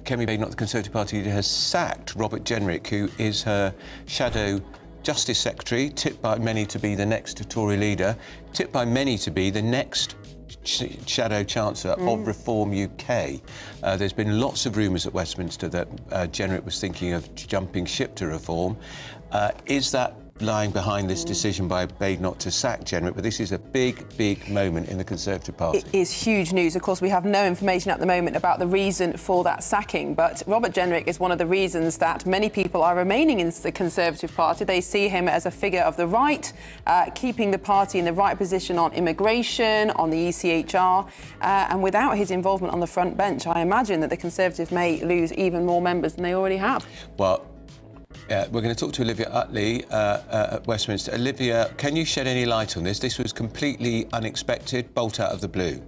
Kemi Badenoch, the Conservative Party leader, has sacked Robert Jenrick, who is her shadow Justice Secretary, tipped by many to be the next Tory leader, tipped by many to be the next Shadow Chancellor of Reform UK. There's been lots of rumours at Westminster that Jenrick was thinking of jumping ship to Reform. Is that lying behind this decision by Badenoch to sack Jenrick? But this is a big, big moment in the Conservative Party. It is huge news. Of course, we have no information at the moment about the reason for that sacking, but Robert Jenrick is one of the reasons that many people are remaining in the Conservative Party. They see him as a figure of the right, keeping the party in the right position on immigration, on the ECHR, and without his involvement on the front bench, I imagine that the Conservatives may lose even more members than they already have. Well, we're going to talk to Olivia Utley at Westminster. Olivia, can you shed any light on this? This was completely unexpected, bolt out of the blue.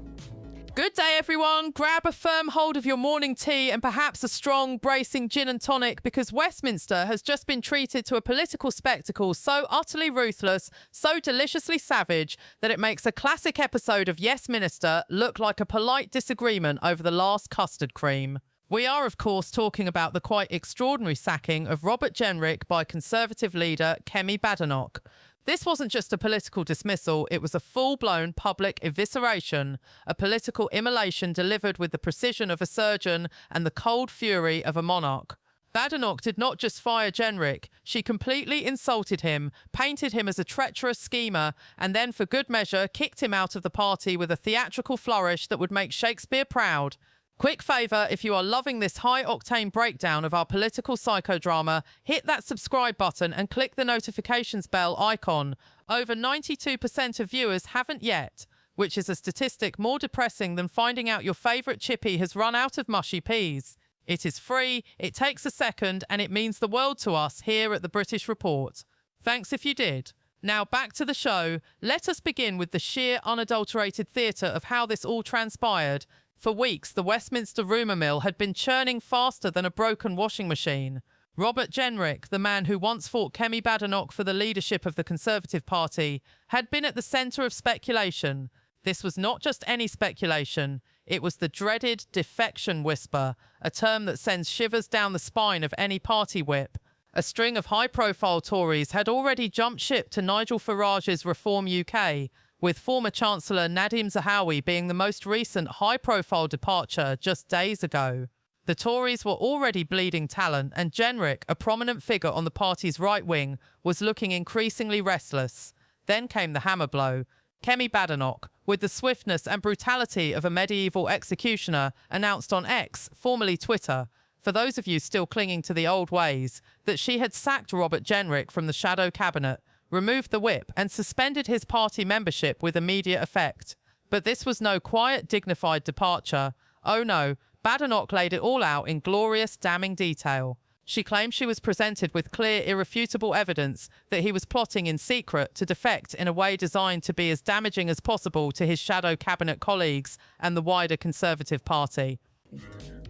Good day, everyone. Grab a firm hold of your morning tea and perhaps a strong, bracing gin and tonic, because Westminster has just been treated to a political spectacle so utterly ruthless, so deliciously savage, that it makes a classic episode of Yes Minister look like a polite disagreement over the last custard cream. We are, of course, talking about the quite extraordinary sacking of Robert Jenrick by Conservative leader Kemi Badenoch. This wasn't just a political dismissal, it was a full-blown public evisceration, a political immolation delivered with the precision of a surgeon and the cold fury of a monarch. Badenoch did not just fire Jenrick, she completely insulted him, painted him as a treacherous schemer, and then, for good measure, kicked him out of the party with a theatrical flourish that would make Shakespeare proud. Quick favour, if you are loving this high-octane breakdown of our political psychodrama, hit that subscribe button and click the notifications bell icon. Over 92% of viewers haven't yet, which is a statistic more depressing than finding out your favourite chippy has run out of mushy peas. It is free, it takes a second, and it means the world to us here at the British Report. Thanks if you did. Now back to the show. Let us begin with the sheer unadulterated theatre of how this all transpired. For weeks, the Westminster rumour mill had been churning faster than a broken washing machine. Robert Jenrick, the man who once fought Kemi Badenoch for the leadership of the Conservative Party, had been at the centre of speculation. This was not just any speculation. It was the dreaded defection whisper, a term that sends shivers down the spine of any party whip. A string of high-profile Tories had already jumped ship to Nigel Farage's Reform UK, with former Chancellor Nadhim Zahawi being the most recent high-profile departure just days ago. The Tories were already bleeding talent, and Jenrick, a prominent figure on the party's right wing, was looking increasingly restless. Then came the hammer blow. Kemi Badenoch, with the swiftness and brutality of a medieval executioner, announced on X, formerly Twitter, for those of you still clinging to the old ways, that she had sacked Robert Jenrick from the shadow cabinet, removed the whip and suspended his party membership with immediate effect. But this was no quiet, dignified departure. Oh no, Badenoch laid it all out in glorious, damning detail. She claimed she was presented with clear, irrefutable evidence that he was plotting in secret to defect in a way designed to be as damaging as possible to his shadow cabinet colleagues and the wider Conservative Party.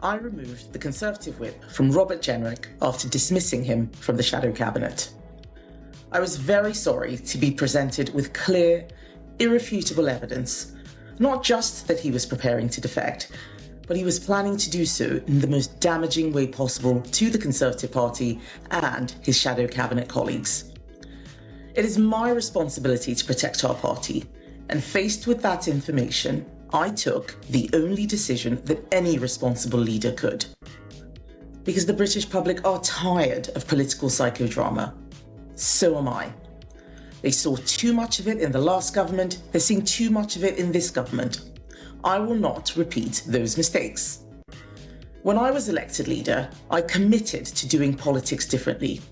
I removed the Conservative whip from Robert Jenrick after dismissing him from the shadow cabinet. I was very sorry to be presented with clear, irrefutable evidence, not just that he was preparing to defect, but he was planning to do so in the most damaging way possible to the Conservative Party and his shadow cabinet colleagues. It is my responsibility to protect our party, and faced with that information, I took the only decision that any responsible leader could. Because the British public are tired of political psychodrama. So am I. They saw too much of it in the last government, they're seeing too much of it in this government. I will not repeat those mistakes. When I was elected leader, I committed to doing politics differently.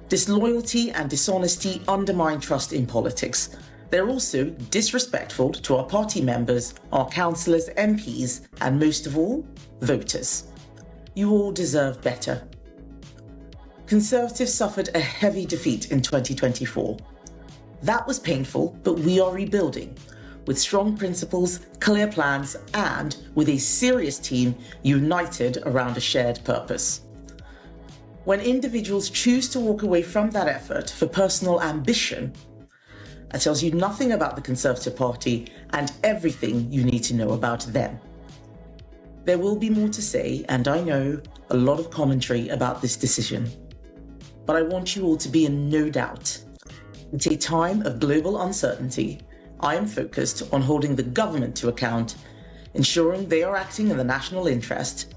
Disloyalty and dishonesty undermine trust in politics. They're also disrespectful to our party members, our councillors, MPs, and most of all, voters. You all deserve better. Conservatives suffered a heavy defeat in 2024. That was painful, but we are rebuilding, with strong principles, clear plans, and with a serious team united around a shared purpose. When individuals choose to walk away from that effort for personal ambition, that tells you nothing about the Conservative Party and everything you need to know about them. There will be more to say, and I know a lot of commentary about this decision. But I want you all to be in no doubt. It's a time of global uncertainty. I am focused on holding the government to account, ensuring they are acting in the national interest,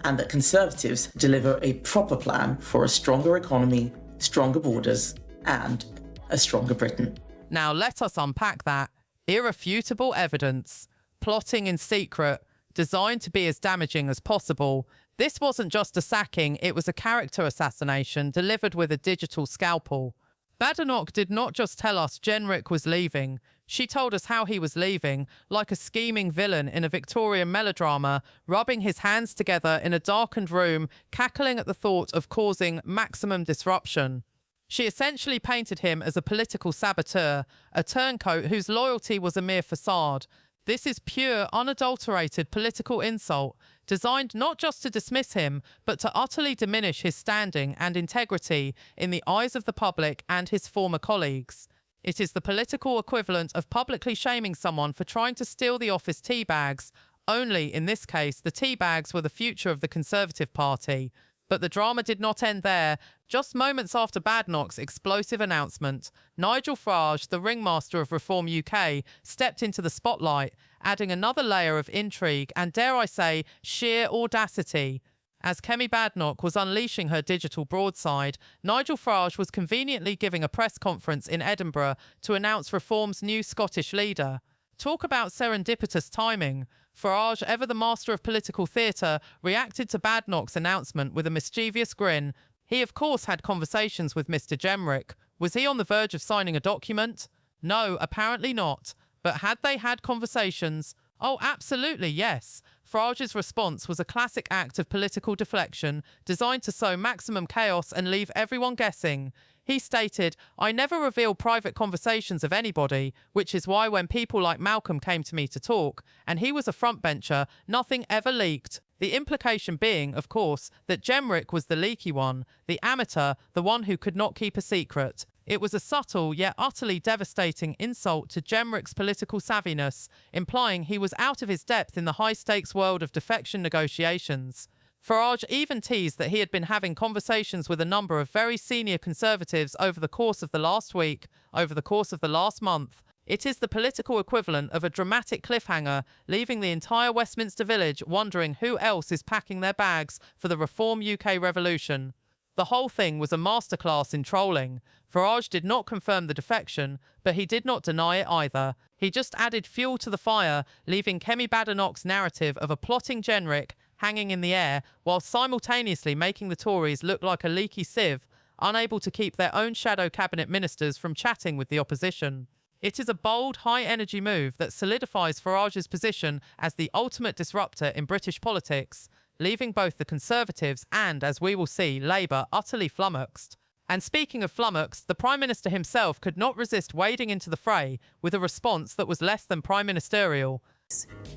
and that Conservatives deliver a proper plan for a stronger economy, stronger borders, and a stronger Britain. Now let us unpack that. Irrefutable evidence. Plotting in secret. Designed to be as damaging as possible. This wasn't just a sacking, it was a character assassination delivered with a digital scalpel. Badenoch did not just tell us Jenrick was leaving. She told us how he was leaving, like a scheming villain in a Victorian melodrama, rubbing his hands together in a darkened room, cackling at the thought of causing maximum disruption. She essentially painted him as a political saboteur, a turncoat whose loyalty was a mere facade. This is pure, unadulterated political insult, designed not just to dismiss him, but to utterly diminish his standing and integrity in the eyes of the public and his former colleagues. It is the political equivalent of publicly shaming someone for trying to steal the office tea bags. Only, in this case, the tea bags were the future of the Conservative Party. But the drama did not end there. Just moments after Badenoch's explosive announcement, Nigel Farage, the ringmaster of Reform UK, stepped into the spotlight, adding another layer of intrigue and, dare I say, sheer audacity. As Kemi Badenoch was unleashing her digital broadside, Nigel Farage was conveniently giving a press conference in Edinburgh to announce Reform's new Scottish leader. Talk about serendipitous timing. Farage, ever the master of political theatre, reacted to Badenoch's announcement with a mischievous grin. He, of course, had conversations with Mr. Jenrick. Was he on the verge of signing a document? No, apparently not. But had they had conversations? Oh, absolutely, yes. Farage's response was a classic act of political deflection, designed to sow maximum chaos and leave everyone guessing. He stated, "I never reveal private conversations of anybody, which is why when people like Malcolm came to me to talk, and he was a frontbencher, nothing ever leaked." The implication being, of course, that Jenrick was the leaky one, the amateur, the one who could not keep a secret. It was a subtle yet utterly devastating insult to Jenrick's political savviness, implying he was out of his depth in the high-stakes world of defection negotiations. Farage even teased that he had been having conversations with a number of very senior Conservatives over the course of the last week, over the course of the last month. It is the political equivalent of a dramatic cliffhanger, leaving the entire Westminster village wondering who else is packing their bags for the Reform UK revolution. The whole thing was a masterclass in trolling. Farage did not confirm the defection, but he did not deny it either. He just added fuel to the fire, leaving Kemi Badenoch's narrative of a plotting Jenrick hanging in the air, while simultaneously making the Tories look like a leaky sieve, unable to keep their own shadow cabinet ministers from chatting with the opposition. It is a bold, high-energy move that solidifies Farage's position as the ultimate disruptor in British politics, leaving both the Conservatives and, as we will see, Labour utterly flummoxed. And speaking of flummoxed, the Prime Minister himself could not resist wading into the fray with a response that was less than prime ministerial.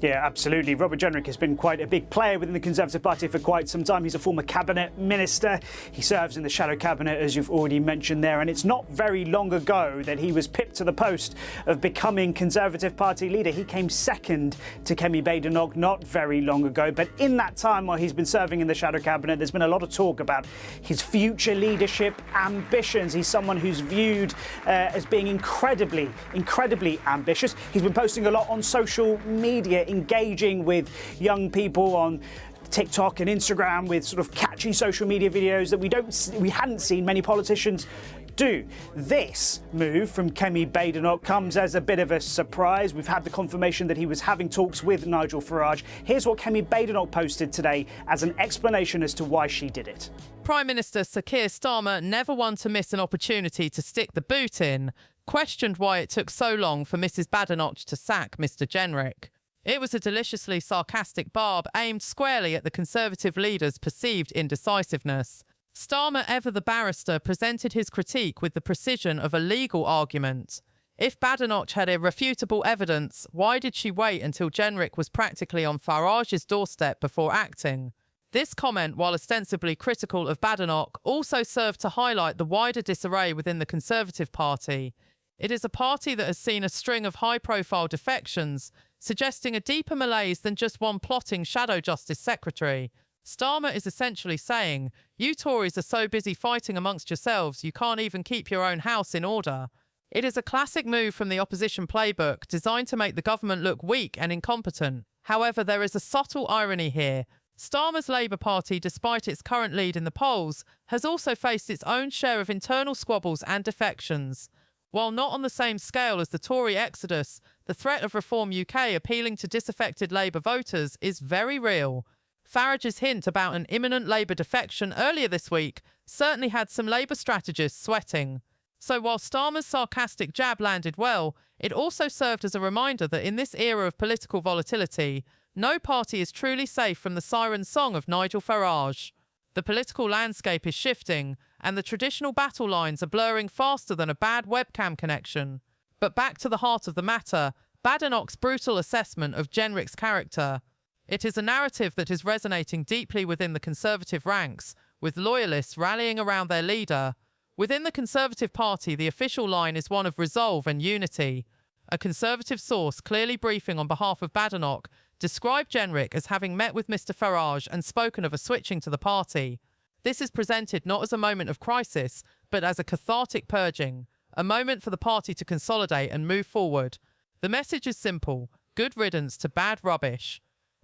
Yeah, absolutely. Robert Jenrick has been quite a big player within the Conservative Party for quite some time. He's a former cabinet minister. He serves in the shadow cabinet, as you've already mentioned there. And it's not very long ago that he was pipped to the post of becoming Conservative Party leader. He came second to Kemi Badenoch not very long ago. But in that time while he's been serving in the shadow cabinet, there's been a lot of talk about his future leadership ambitions. He's someone who's viewed as being incredibly ambitious. He's been posting a lot on social media, engaging with young people on TikTok and Instagram with sort of catchy social media videos that we hadn't seen many politicians do. This move from Kemi Badenoch comes as a bit of a surprise. We've had the confirmation that he was having talks with Nigel Farage. Here's what Kemi Badenoch posted today as an explanation as to why she did it. Prime Minister Sir Keir Starmer, never one to miss an opportunity to stick the boot in, questioned why it took so long for Mrs Badenoch to sack Mr Jenrick. It was a deliciously sarcastic barb aimed squarely at the Conservative leader's perceived indecisiveness. Starmer, ever the barrister, presented his critique with the precision of a legal argument. If Badenoch had irrefutable evidence, why did she wait until Jenrick was practically on Farage's doorstep before acting? This comment, while ostensibly critical of Badenoch, also served to highlight the wider disarray within the Conservative Party. It is a party that has seen a string of high-profile defections, suggesting a deeper malaise than just one plotting shadow justice secretary. Starmer is essentially saying, you Tories are so busy fighting amongst yourselves you can't even keep your own house in order. It is a classic move from the opposition playbook designed to make the government look weak and incompetent. However, there is a subtle irony here. Starmer's Labour Party, despite its current lead in the polls, has also faced its own share of internal squabbles and defections. While not on the same scale as the Tory exodus, the threat of Reform UK appealing to disaffected Labour voters is very real. Farage's hint about an imminent Labour defection earlier this week certainly had some Labour strategists sweating. So while Starmer's sarcastic jab landed well, it also served as a reminder that in this era of political volatility, no party is truly safe from the siren song of Nigel Farage. The political landscape is shifting, and the traditional battle lines are blurring faster than a bad webcam connection. But back to the heart of the matter, Badenoch's brutal assessment of Jenrick's character. It is a narrative that is resonating deeply within the Conservative ranks, with loyalists rallying around their leader. Within the Conservative Party, the official line is one of resolve and unity. A Conservative source, clearly briefing on behalf of Badenoch, described Jenrick as having met with Mr Farage and spoken of a switching to the party. This is presented not as a moment of crisis, but as a cathartic purging, a moment for the party to consolidate and move forward. The message is simple: good riddance to bad rubbish.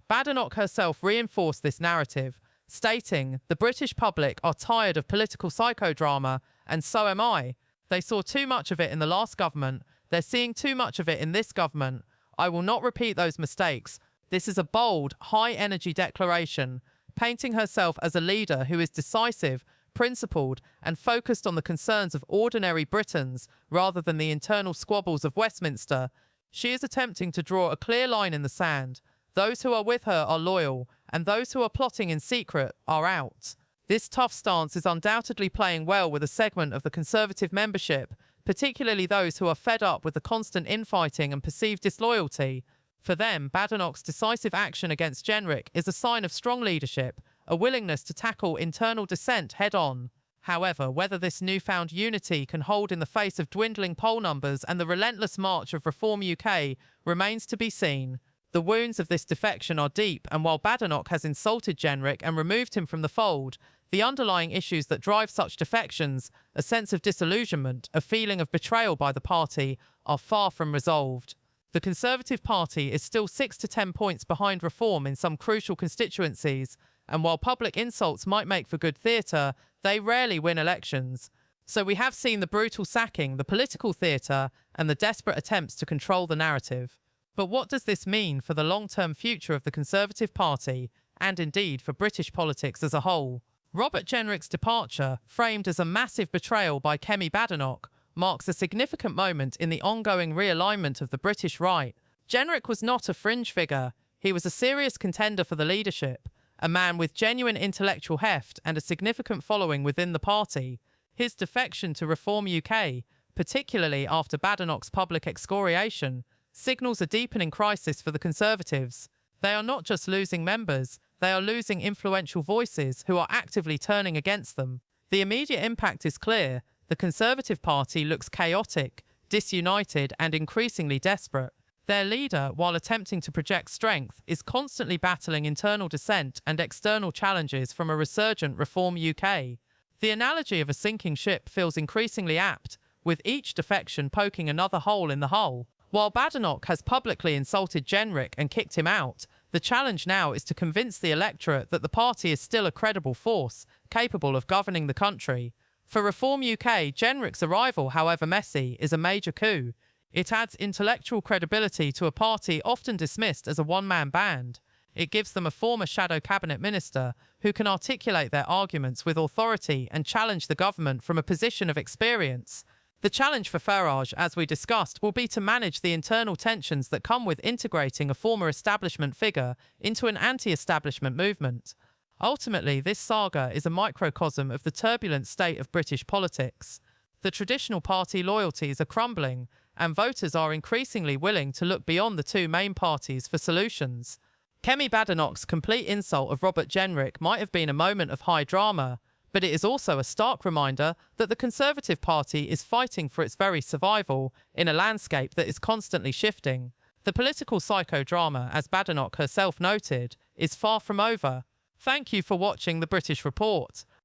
Badenoch herself reinforced this narrative, stating, the British public are tired of political psychodrama, and so am I. They saw too much of it in the last government. They're seeing too much of it in this government. I will not repeat those mistakes. This is a bold, high-energy declaration, painting herself as a leader who is decisive, principled, and focused on the concerns of ordinary Britons rather than the internal squabbles of Westminster. She is attempting to draw a clear line in the sand. Those who are with her are loyal, and those who are plotting in secret are out. This tough stance is undoubtedly playing well with a segment of the Conservative membership, particularly those who are fed up with the constant infighting and perceived disloyalty. For them, Badenoch's decisive action against Jenrick is a sign of strong leadership, a willingness to tackle internal dissent head-on. However, whether this newfound unity can hold in the face of dwindling poll numbers and the relentless march of Reform UK remains to be seen. The wounds of this defection are deep, and while Badenoch has insulted Jenrick and removed him from the fold, the underlying issues that drive such defections, a sense of disillusionment, a feeling of betrayal by the party, are far from resolved. The Conservative Party is still 6 to 10 points behind Reform in some crucial constituencies, and while public insults might make for good theatre, they rarely win elections. So we have seen the brutal sacking, the political theatre, and the desperate attempts to control the narrative. But what does this mean for the long-term future of the Conservative Party, and indeed for British politics as a whole? Robert Jenrick's departure, framed as a massive betrayal by Kemi Badenoch, marks a significant moment in the ongoing realignment of the British right. Jenrick was not a fringe figure. He was a serious contender for the leadership, a man with genuine intellectual heft and a significant following within the party. His defection to Reform UK, particularly after Badenoch's public excoriation, signals a deepening crisis for the Conservatives. They are not just losing members, they are losing influential voices who are actively turning against them. The immediate impact is clear. The Conservative Party looks chaotic, disunited, and increasingly desperate. Their leader, while attempting to project strength, is constantly battling internal dissent and external challenges from a resurgent Reform UK. The analogy of a sinking ship feels increasingly apt, with each defection poking another hole in the hull. While Badenoch has publicly insulted Jenrick and kicked him out, the challenge now is to convince the electorate that the party is still a credible force, capable of governing the country. For Reform UK, Jenrick's arrival, however messy, is a major coup. It adds intellectual credibility to a party often dismissed as a one-man band. It gives them a former shadow cabinet minister who can articulate their arguments with authority and challenge the government from a position of experience. The challenge for Farage, as we discussed, will be to manage the internal tensions that come with integrating a former establishment figure into an anti-establishment movement. Ultimately, this saga is a microcosm of the turbulent state of British politics. The traditional party loyalties are crumbling, and voters are increasingly willing to look beyond the two main parties for solutions. Kemi Badenoch's complete insult of Robert Jenrick might have been a moment of high drama, but it is also a stark reminder that the Conservative Party is fighting for its very survival in a landscape that is constantly shifting. The political psychodrama, as Badenoch herself noted, is far from over. Thank you for watching the British Report.